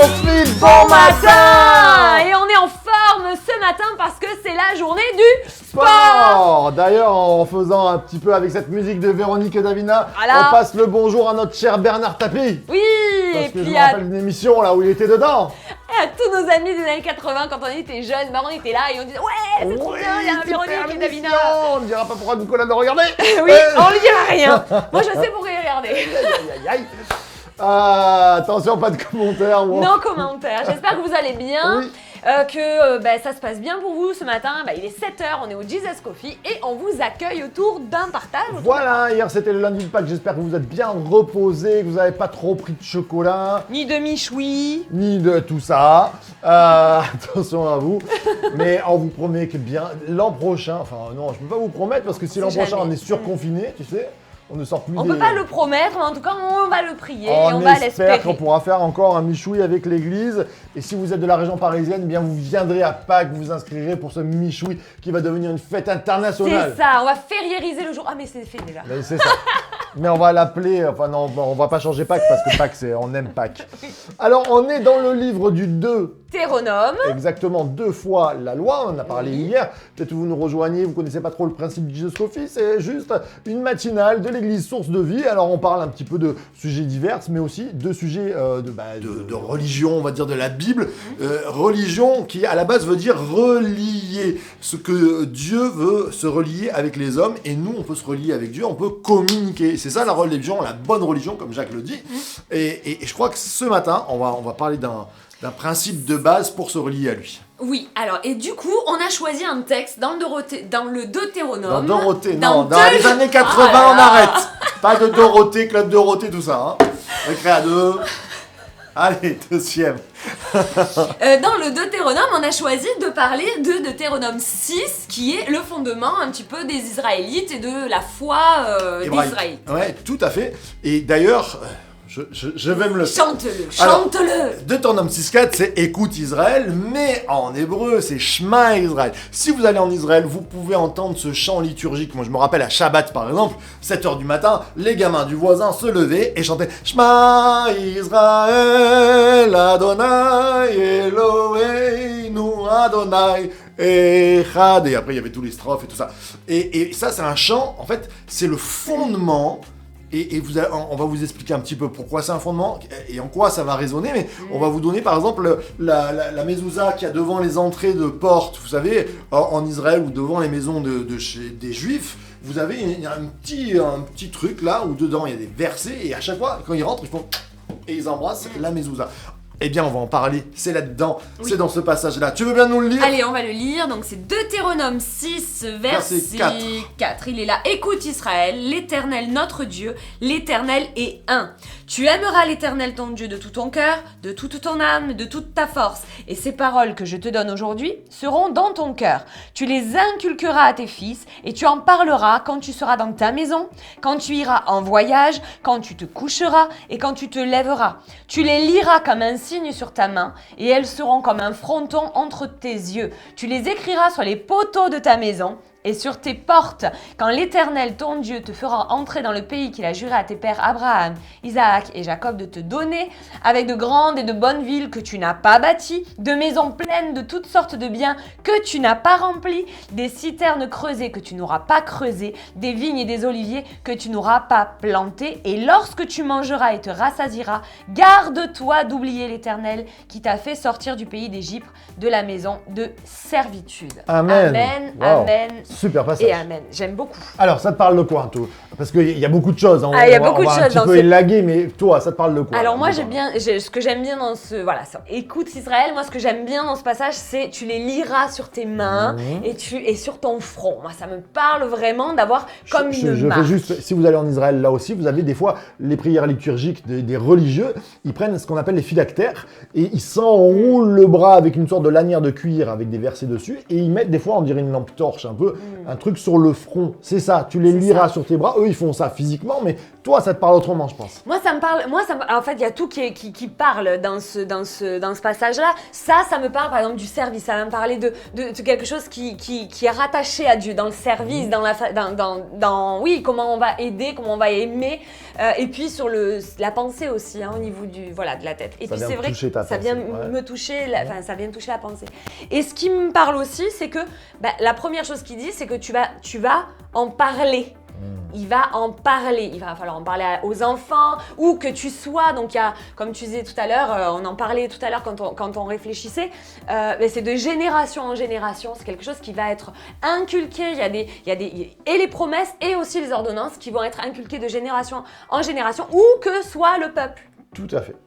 Sophie, bon matin! Et on est en forme ce matin parce que c'est la journée du sport. D'ailleurs, en faisant un petit peu avec cette musique de Véronique et Davina, Voilà. on passe le bonjour à notre cher Bernard Tapie. Oui, Parce et que je puis me rappelle d'une émission là où il était dedans. à tous nos amis des années 80, quand on était jeunes, bah on était là et on disait ouais, c'est trop bien, il y a super Véronique et Davina. émission. On ne dira pas pourquoi Nicolas ne regardait. Oui, on lui dira rien. Moi je sais pourquoi il regardait. Aïe, aïe, aïe. Attention, pas de commentaires. Non commentaire, j'espère que vous allez bien. Oui. Que ça se passe bien pour vous ce matin. Il est 7h, on est au Jesus Coffee et on vous accueille autour d'un partage. Voilà, hier c'était le lundi de Pâques, j'espère que vous êtes bien reposés, que vous n'avez pas trop pris de chocolat, Ni de michoui. ni de tout ça. Attention à vous. Mais on vous promet que bien l'an prochain, enfin non, je ne peux pas vous promettre parce que si C'est l'an prochain jamais. on est surconfiné, tu sais, on ne sort plus On des... peut pas le promettre, mais en tout cas on va le prier et On on va espère l'espérer. qu'on pourra faire encore un michoui avec l'église. Et si vous êtes de la région parisienne, eh bien vous viendrez à Pâques, vous vous inscrirez pour ce michoui qui va devenir une fête internationale. C'est ça, on va fériériser le jour. Ah mais c'est fait déjà. Mais c'est ça. Mais on va l'appeler, enfin non, on va pas changer Pâques parce que Pâques, on aime Pâques. Alors on est dans le livre du 2, Théronome. exactement 2 fois la loi, on en a parlé hier. Peut-être que vous nous rejoignez, vous connaissez pas trop le principe du Jesus Coffee, c'est juste une matinale de l'église Source de Vie. Alors on parle un petit peu de sujets divers, mais aussi de sujets de religion, on va dire de la Bible. Religion qui à la base veut dire relier, ce que Dieu veut se relier avec les hommes et nous on peut se relier avec Dieu, on peut communiquer. C'est ça la religion, la bonne religion comme Jacques le dit. Et je crois que ce matin on va parler d'un principe de base pour se relier à lui. Oui, alors et du coup on a choisi un texte dans le Deutéronome. Dans Dorothée, Dans non, dans les années 80 Oh là on là. arrête. Pas de Dorothée, Club Dorothée, tout ça. Hein. Récré à 2. Allez, deuxième. Dans le Deutéronome, on a choisi de parler de Deutéronome 6, qui est le fondement un petit peu des Israélites et de la foi des Hébraïque. Israélites. Ouais, tout à fait. Et d'ailleurs, je vais me le... Chante-le, Alors, chante-le. Deutéronome 6.4, c'est écoute Israël, mais en hébreu, c'est Shema Israël. Si vous allez en Israël, vous pouvez entendre ce chant liturgique. Moi, je me rappelle à Shabbat, par exemple, 7h du matin, les gamins du voisin se levaient et chantaient Shema Israël, Adonai Eloheinu, Adonai Echad. Et après, il y avait tous les strophes et tout ça. Et ça, c'est un chant, en fait, c'est le fondement. Et on va vous expliquer un petit peu pourquoi c'est un fondement et en quoi ça va résonner, mais on va vous donner par exemple la mezouza qu'il y a devant les entrées de portes, vous savez, en Israël ou devant les maisons des Juifs, vous avez un petit truc là où dedans il y a des versets et à chaque fois quand ils rentrent, ils font et ils embrassent la mezouza. Eh bien, on va en parler, c'est là-dedans, Oui. c'est dans ce passage-là. Tu veux bien nous le lire ? Allez, on va le lire. Donc, c'est Deutéronome 6, verset Verset 4. Il est là. Écoute Israël, l'Éternel notre Dieu, l'Éternel est un. Tu aimeras l'Éternel ton Dieu de tout ton cœur, de toute ton âme, de toute ta force. Et ces paroles que je te donne aujourd'hui seront dans ton cœur. Tu les inculqueras à tes fils et tu en parleras quand tu seras dans ta maison, quand tu iras en voyage, quand tu te coucheras et quand tu te lèveras. Tu les liras comme un signe sur ta main et elles seront comme un fronton entre tes yeux. Tu les écriras sur les poteaux de ta maison et sur tes portes, quand l'Éternel, ton Dieu, te fera entrer dans le pays qu'il a juré à tes pères Abraham, Isaac et Jacob de te donner, avec de grandes et de bonnes villes que tu n'as pas bâties, de maisons pleines de toutes sortes de biens que tu n'as pas remplis, des citernes creusées que tu n'auras pas creusées, des vignes et des oliviers que tu n'auras pas plantés, et lorsque tu mangeras et te rassasieras, garde-toi d'oublier l'Éternel qui t'a fait sortir du pays d'Égypte, de la maison de servitude. Amen. Amen, Wow. amen. Super passage. Et amen. J'aime beaucoup. Alors, ça te parle de quoi, toi ? Parce qu'il y a beaucoup de choses. Hein. Il y a On va- beaucoup on de va choses un petit dans peu ce- élaguer, mais toi, ça te parle de quoi ? Alors moi Dis-moi. ce que j'aime bien dans ce écoute Israël, moi ce que j'aime bien dans ce passage, c'est tu les liras sur tes mains et sur ton front. Moi ça me parle vraiment d'avoir comme une Je fais marque. juste, si vous allez en Israël, là aussi, vous avez des fois les prières liturgiques des religieux, ils prennent ce qu'on appelle les phylactères et ils s'enroulent le bras avec une sorte de lanière de cuir avec des versets dessus et ils mettent des fois, on dirait une lampe torche un peu, un truc sur le front. C'est ça, tu les C'est liras ça. sur tes bras. Eux, ils font ça physiquement, mais toi, ça te parle autrement, je pense. Moi, ça me parle. En fait, il y a tout qui parle dans ce passage-là. Ça me parle, par exemple, du service. Ça va me parler de quelque chose qui est rattaché à Dieu, dans le service, oui, comment on va aider, comment on va aimer, et puis sur la pensée aussi, hein, au niveau de la tête. Et Ça puis vient c'est me vrai toucher que ta ça pensée, vient ouais. me toucher, ça vient me toucher la pensée. Et ce qui me parle aussi, c'est que la première chose qu'il dit, c'est que tu vas en parler. Il va en parler, il va falloir en parler aux enfants, ou que tu sois, donc il y a, comme tu disais tout à l'heure, on en parlait tout à l'heure quand on réfléchissait, c'est de génération en génération, c'est quelque chose qui va être inculqué, et les promesses et aussi les ordonnances qui vont être inculquées de génération en génération, où que soit le peuple. Tout à fait.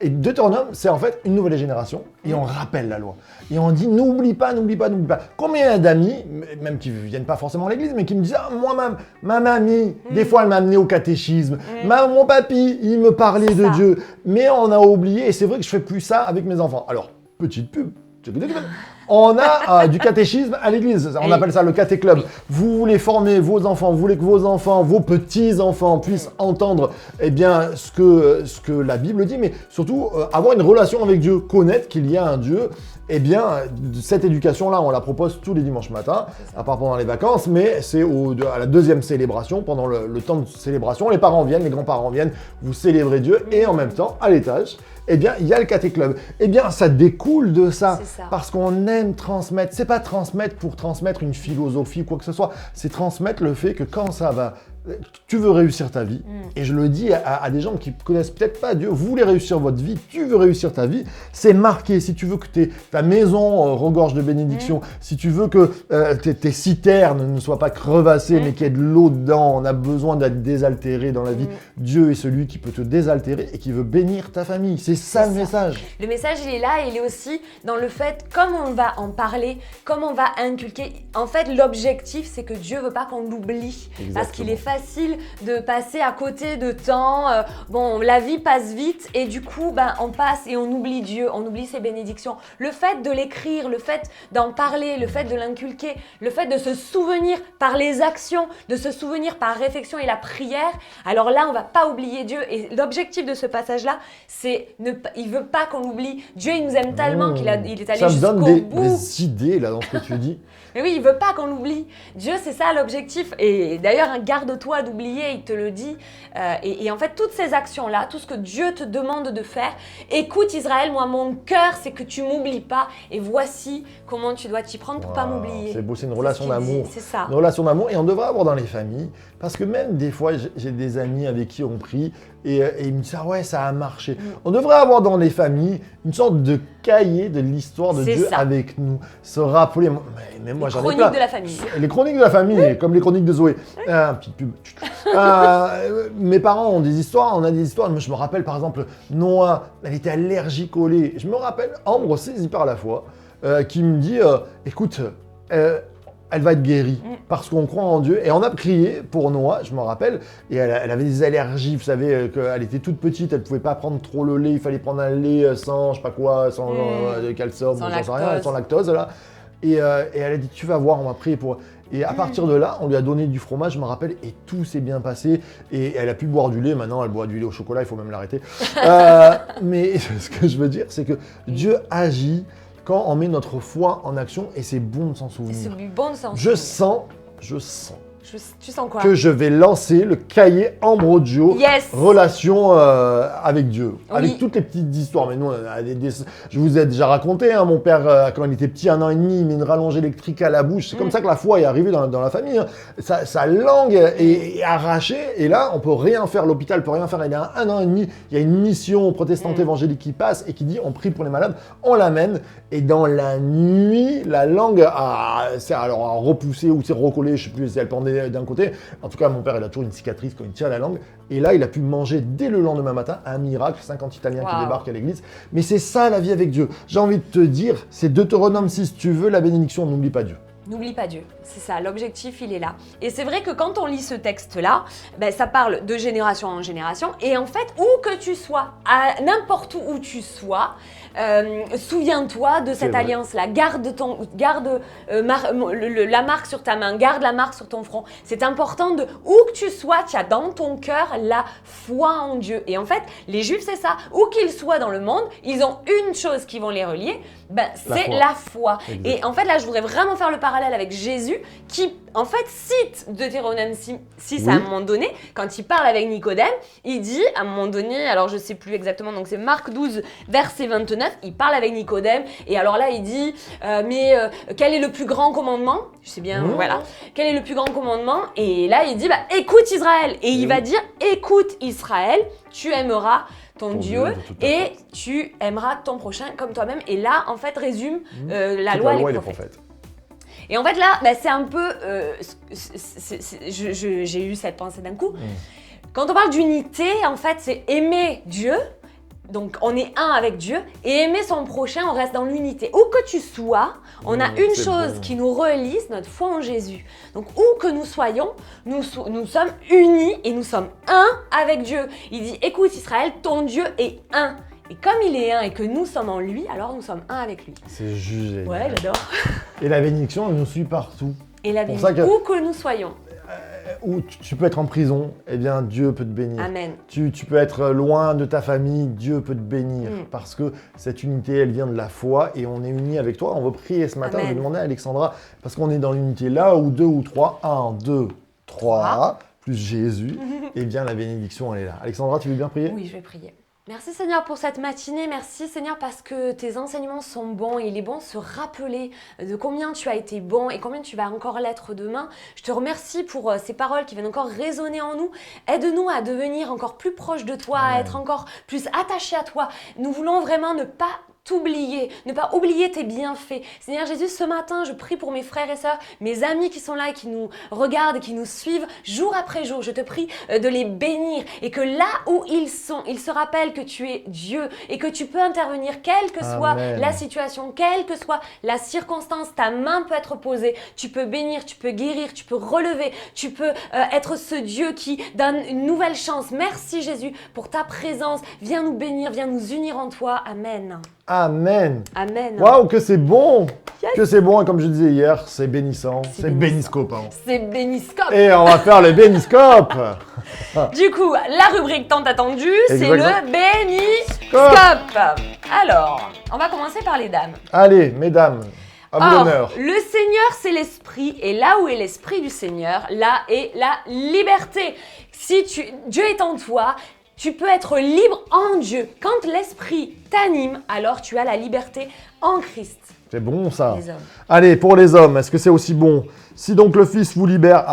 Et Deutéronome, c'est en fait une nouvelle génération, et on rappelle la loi. Et on dit, n'oublie pas, n'oublie pas, n'oublie pas. Combien d'amis, même qui ne viennent pas forcément à l'église, mais qui me disent, moi, ma mamie, des fois, elle m'a amené au catéchisme. Mon papy, il me parlait de Dieu. Mais on a oublié, et c'est vrai que je fais plus ça avec mes enfants. Alors, petite pub. On a du catéchisme à l'église, on appelle ça le caté-club. Vous voulez former vos enfants, vous voulez que vos enfants, vos petits-enfants puissent entendre ce que la Bible dit, mais surtout avoir une relation avec Dieu, connaître qu'il y a un Dieu. Cette éducation-là, on la propose tous les dimanches matins, à part pendant les vacances, mais c'est à la deuxième célébration, pendant le temps de célébration, les parents viennent, les grands-parents viennent, vous célébrez Dieu, et en même temps, à l'étage, il y a le caté-club. Ça découle de ça, parce qu'on aime transmettre. C'est pas transmettre pour transmettre une philosophie ou quoi que ce soit, c'est transmettre le fait que quand ça va, tu veux réussir ta vie, et je le dis à des gens qui connaissent peut-être pas Dieu, vous voulez réussir votre vie, tu veux réussir ta vie, c'est marqué. Si tu veux que ta maison regorge de bénédictions, si tu veux que tes citernes ne soient pas crevassées, mais qu'il y ait de l'eau dedans, on a besoin d'être désaltéré dans la vie. Dieu est celui qui peut te désaltérer et qui veut bénir ta famille. C'est ça le message. Le message, il est là, et il est aussi dans le fait, comme on va en parler, comme on va inculquer. En fait, l'objectif, c'est que Dieu veut pas qu'on l'oublie. Parce qu'il est facile de passer à côté de temps. La vie passe vite, et du coup, on passe et on oublie Dieu, on oublie ses bénédictions. Le fait de l'écrire, le fait d'en parler, le fait de l'inculquer, le fait de se souvenir par les actions, de se souvenir par réflexion et la prière, alors là, on va pas oublier Dieu. Et l'objectif de ce passage-là, c'est il veut pas qu'on l'oublie. Dieu, il nous aime tellement qu'il est allé jusqu'au bout. Ça me donne des idées là dans ce que tu dis. Mais oui, il veut pas qu'on l'oublie. Dieu, c'est ça l'objectif. Et d'ailleurs, garde-toi d'oublier, il te le dit. Et en fait, toutes ces actions-là, tout ce que Dieu te demande de faire, écoute Israël, moi, mon cœur, c'est que tu m'oublies pas. Et voici comment tu dois t'y prendre pour pas m'oublier. C'est beau, c'est une relation d'amour. C'est ça. Une relation d'amour, et on devrait avoir dans les familles, parce que même des fois, j'ai des amis avec qui on prie, et ils me disent, ah ouais, ça a marché. On devrait avoir dans les familles une sorte de cahier de l'histoire de Dieu avec nous. Se rappeler, mais moi j'en ai plein. Les chroniques de la famille. Les chroniques de la famille, comme les chroniques de Zoé. Petite pub. Mes parents ont des histoires, on a des histoires. Moi, je me rappelle par exemple, Noah, elle était allergique au lait. Je me rappelle Ambre, saisie par la foi, qui me dit, écoute, elle va être guérie, parce qu'on croit en Dieu. Et on a prié pour Noah, je me rappelle, et elle avait des allergies, vous savez, qu'elle était toute petite, elle ne pouvait pas prendre trop le lait, il fallait prendre un lait sans, je sais pas quoi, sans calcium, sans rien, sans lactose, là. Et elle a dit, tu vas voir, on va prier pour... Et à partir de là, on lui a donné du fromage, je me rappelle, et tout s'est bien passé. Et elle a pu boire du lait, maintenant elle boit du lait au chocolat, il faut même l'arrêter. Mais ce que je veux dire, c'est que Dieu agit quand on met notre foi en action, et c'est bon de s'en souvenir. C'est bon de s'en souvenir. Je sens Tu sens quoi? que je vais lancer le cahier Ambrogio, relation avec Dieu, avec toutes les petites histoires. Mais nous, je vous ai déjà raconté, hein, mon père, quand il était petit, 1 an et demi, il met une rallonge électrique à la bouche. C'est comme ça que la foi est arrivée dans la famille. Hein. Sa langue est arrachée, et là, on peut rien faire. L'hôpital peut rien faire. Il y a 1 an et demi, il y a une mission protestante évangélique qui passe et qui dit, on prie pour les malades, on l'amène, et dans la nuit, la langue a repoussé ou s'est recollée, je sais plus si elle pendait d'un côté. En tout cas, mon père, il a toujours une cicatrice quand il tire la langue. Et là, il a pu manger dès le lendemain matin, un miracle, 50 Italiens qui débarquent à l'église. Mais c'est ça la vie avec Dieu. J'ai envie de te dire, c'est Deutéronome 6, tu veux la bénédiction, n'oublie pas Dieu. N'oublie pas Dieu, c'est ça, l'objectif il est là. Et c'est vrai que quand on lit ce texte-là, ça parle de génération en génération et en fait, où que tu sois, à n'importe où tu sois, souviens-toi de cette alliance-là, garde la marque sur ta main, garde la marque sur ton front. C'est important de, où que tu sois, tu as dans ton cœur la foi en Dieu. Et en fait, les Juifs c'est ça, où qu'ils soient dans le monde, ils ont une chose qui vont les relier, c'est la foi. Et en fait là, je voudrais vraiment faire le parallèle avec Jésus qui en fait cite Deutéronome 6 à un moment donné, quand il parle avec Nicodème, il dit à un moment donné, alors je sais plus exactement, donc c'est Marc 12 verset 29, il parle avec Nicodème et alors là il dit quel est le plus grand commandement? Je sais bien, voilà. Quel est le plus grand commandement? Et là il dit écoute Israël, et il va dire écoute Israël, tu aimeras ton Dieu et tu aimeras ton prochain comme toi-même. Et là, en fait, résume la loi et les prophètes. Et en fait, là, c'est un peu... j'ai eu cette pensée d'un coup. Quand on parle d'unité, en fait, c'est aimer Dieu. Donc, on est un avec Dieu. Et aimer son prochain, on reste dans l'unité. Où que tu sois, on a une chose qui nous relie, c'est notre foi en Jésus. Donc, où que nous soyons, nous sommes unis et nous sommes un avec Dieu. Il dit, écoute Israël, ton Dieu est un. Et comme il est un et que nous sommes en lui, alors nous sommes un avec lui. C'est jugé. Ouais, j'adore. Et la bénédiction, elle nous suit partout. Et la bénédiction, où que nous soyons. Où tu peux être en prison, eh bien Dieu peut te bénir. Amen. Tu peux être loin de ta famille, Dieu peut te bénir. Parce que cette unité, elle vient de la foi et on est unis avec toi. On va prier ce matin, je vais demander à Alexandra, parce qu'on est dans l'unité là où 2 ou 3, 1, 2, 3, plus Jésus, eh bien la bénédiction, elle est là. Alexandra, tu veux bien prier? Oui, je vais prier. Merci Seigneur pour cette matinée, merci Seigneur parce que tes enseignements sont bons et il est bon de se rappeler de combien tu as été bon et combien tu vas encore l'être demain. Je te remercie pour ces paroles qui viennent encore résonner en nous. Aide-nous à devenir encore plus proches de toi, à être encore plus attachés à toi. Nous voulons vraiment ne pas t'oublier, ne pas oublier tes bienfaits. Seigneur Jésus, ce matin, je prie pour mes frères et sœurs, mes amis qui sont là et qui nous regardent, qui nous suivent jour après jour. Je te prie de les bénir et que là où ils sont, ils se rappellent que tu es Dieu et que tu peux intervenir, quelle que soit la situation, quelle que soit la circonstance, ta main peut être posée. Tu peux bénir, tu peux guérir, tu peux relever, tu peux être ce Dieu qui donne une nouvelle chance. Merci Jésus pour ta présence. Viens nous bénir, viens nous unir en toi. Amen. Amen. Amen. Waouh, que c'est bon. Que c'est bon, et comme je disais hier, c'est bénissant. C'est béniscope. C'est béniscope. Et on va faire le béniscope. Du coup, la rubrique tant attendue, c'est le béniscope. Alors, on va commencer par les dames. Allez, mesdames, à vous l'honneur. Le Seigneur, c'est l'Esprit, et là où est l'Esprit du Seigneur, là est la liberté. Si Dieu est en toi, tu peux être libre en Dieu. Quand l'Esprit t'anime, alors tu as la liberté en Christ. C'est bon ça. Les hommes. Allez, pour les hommes, est-ce que c'est aussi bon? Si donc le Fils vous libère,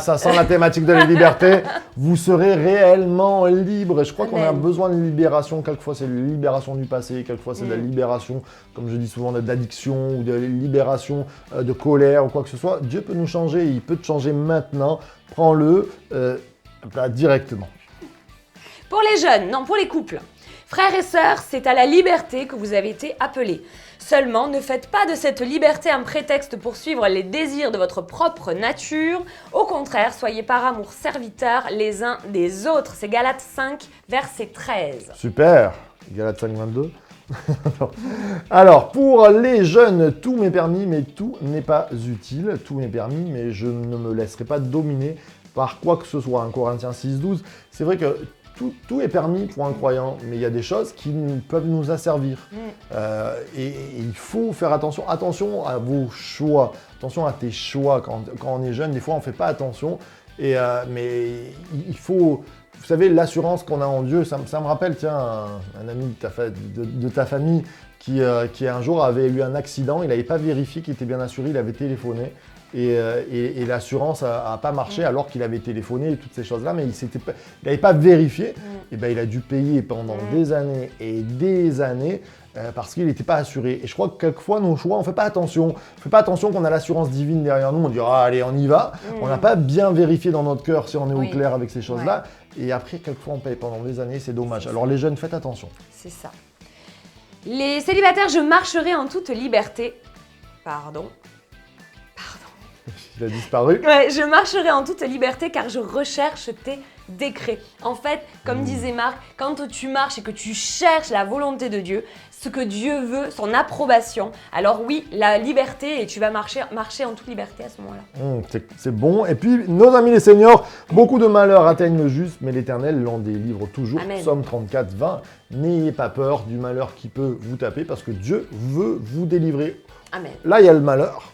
ça sent la thématique de la liberté, vous serez réellement libre. Et je crois qu'on a besoin de libération. Quelquefois, c'est la libération du passé, quelquefois, c'est de la libération, comme je dis souvent, d'addiction ou de libération de colère ou quoi que ce soit. Dieu peut nous changer, il peut te changer maintenant. Prends-le directement. Pour les jeunes, non, pour les couples. Frères et sœurs, c'est à la liberté que vous avez été appelés. Seulement, ne faites pas de cette liberté un prétexte pour suivre les désirs de votre propre nature. Au contraire, soyez par amour serviteurs les uns des autres. C'est Galates 5, verset 13. Super, Galates 5, 22. Alors, pour les jeunes, tout m'est permis, mais tout n'est pas utile. Tout m'est permis, mais je ne me laisserai pas dominer par quoi que ce soit. 1 Corinthiens 6, 12. C'est vrai que tout est permis pour un croyant, mais il y a des choses qui peuvent nous asservir. Et il faut faire attention. Attention à vos choix. Attention à tes choix. Quand on est jeune, des fois, on ne fait pas attention. Mais il faut... Vous savez, l'assurance qu'on a en Dieu, ça me rappelle, tiens, un ami de ta famille qui un jour avait eu un accident. Il n'avait pas vérifié qu'il était bien assuré. Il avait téléphoné. Et l'assurance n'a pas marché alors qu'il avait téléphoné et toutes ces choses-là, mais il n'avait pas vérifié. Et ben, il a dû payer pendant des années et des années parce qu'il n'était pas assuré. Et je crois que quelquefois, nos choix, on ne fait pas attention. On ne fait pas attention qu'on a l'assurance divine derrière nous. On dit « Ah, allez, on y va ». On n'a pas bien vérifié dans notre cœur si on est au clair avec ces choses-là. Et après, quelquefois, on paye pendant des années. C'est dommage. Alors les jeunes, faites attention. C'est ça. Les célibataires, je marcherai en toute liberté. Pardon. Il a disparu. Ouais, je marcherai en toute liberté car je recherche tes décrets. En fait, comme disait Marc, quand tu marches et que tu cherches la volonté de Dieu, ce que Dieu veut, son approbation, alors oui, la liberté, et tu vas marcher en toute liberté à ce moment-là. C'est bon. Et puis, nos amis les seigneurs, beaucoup de malheurs atteignent le juste, mais l'Éternel l'en délivre toujours. Amen. Psaume 34, 20. N'ayez pas peur du malheur qui peut vous taper, parce que Dieu veut vous délivrer. Amen. Là, il y a le malheur,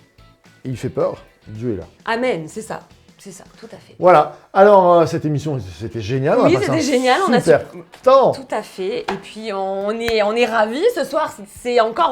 et il fait peur. Dieu est là. Amen, c'est ça. C'est ça, tout à fait. Voilà. Alors, cette émission, c'était génial. Oui, c'était génial. On a super temps. Tout à fait. Et puis, on est ravis. Ce soir,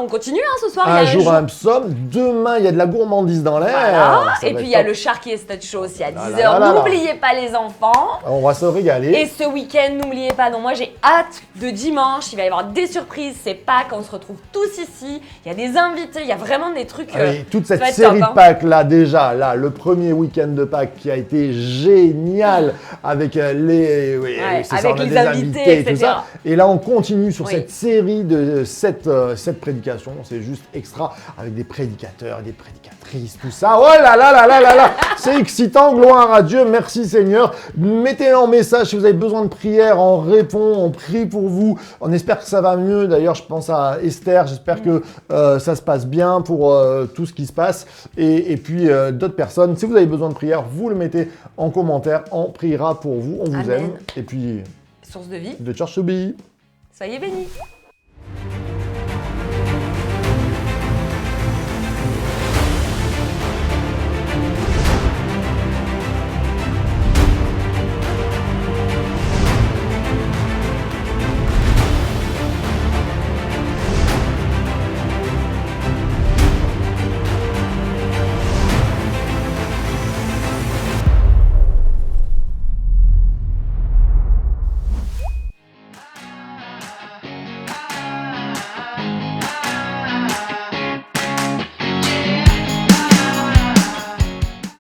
on continue ce soir. Un il y a jour, un psaume. Demain, il y a de la gourmandise dans l'air. Voilà. Ça Et va puis, être il y a top. le Sharky Estate Show aussi à 10h. là là là. N'oubliez pas les enfants. On va se régaler. Et ce week-end, n'oubliez pas, donc moi j'ai hâte de dimanche, il va y avoir des surprises, c'est Pâques, on se retrouve tous ici, il y a des invités, il y a vraiment des trucs... Oui, toute ça cette va être série top, de Pâques là déjà, là, le premier week-end de Pâques qui a été génial avec les, c'est ça, avec on a les des invités, et tout etc. ça. Et là, on continue sur Oui. cette série de cette prédication. C'est juste extra avec des prédicateurs, des prédicatrices, tout ça. Oh là là là là là là, c'est excitant. Gloire à Dieu. Merci Seigneur. Mettez en message si vous avez besoin de prière. On répond, on prie pour vous. On espère que ça va mieux. D'ailleurs, je pense à Esther. J'espère que ça se passe bien pour tout ce qui se passe. Et puis d'autres personnes. Si vous avez besoin de prière, vous le mettez en commentaire. On priera pour vous. On vous Amen. aime. Et puis, Source de vie, de Church to be. soyez bénis.